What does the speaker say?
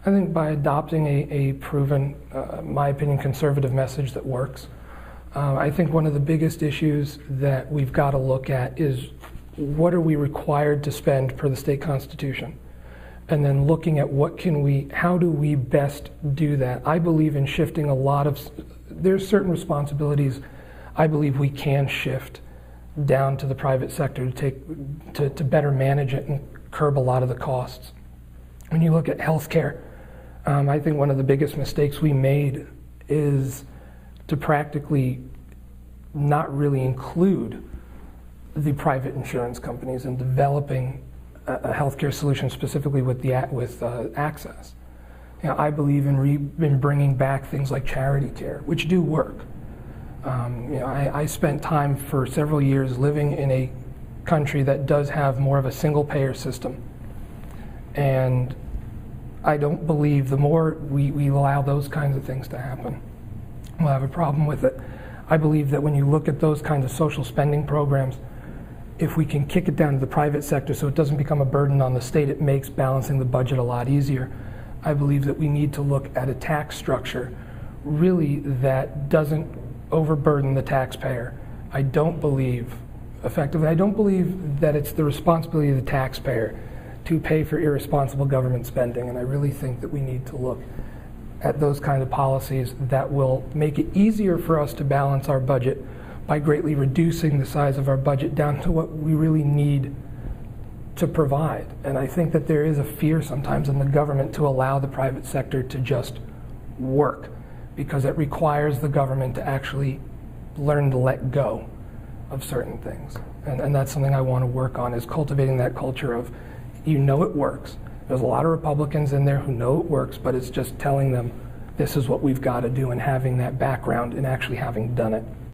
I think by adopting a proven, my opinion, conservative message that works. I think one of the biggest issues that we've got to look at is what are we required to spend per the state constitution? And then looking at how do we best do that? I believe in shifting there's certain responsibilities I believe we can shift down to the private sector to better manage it and curb a lot of the costs. When you look at healthcare, I think one of the biggest mistakes we made is to practically not really include the private insurance companies in developing a healthcare solution, specifically with access. I believe in bringing back things like charity care, which do work. I spent time for several years living in a country that does have more of a single-payer system, and I don't believe the more we allow those kinds of things to happen, we'll have a problem with it. I believe that when you look at those kinds of social spending programs, if we can kick it down to the private sector so it doesn't become a burden on the state, it makes balancing the budget a lot easier. I believe that we need to look at a tax structure really that doesn't overburden the taxpayer. I don't believe that it's the responsibility of the taxpayer to pay for irresponsible government spending, and I really think that we need to look at those kind of policies that will make it easier for us to balance our budget by greatly reducing the size of our budget down to what we really need to provide. And I think that there is a fear sometimes in the government to allow the private sector to just work, because it requires the government to actually learn to let go of certain things. And that's something I want to work on, is cultivating that culture of, it works. There's a lot of Republicans in there who know it works, but it's just telling them this is what we've got to do and having that background and actually having done it.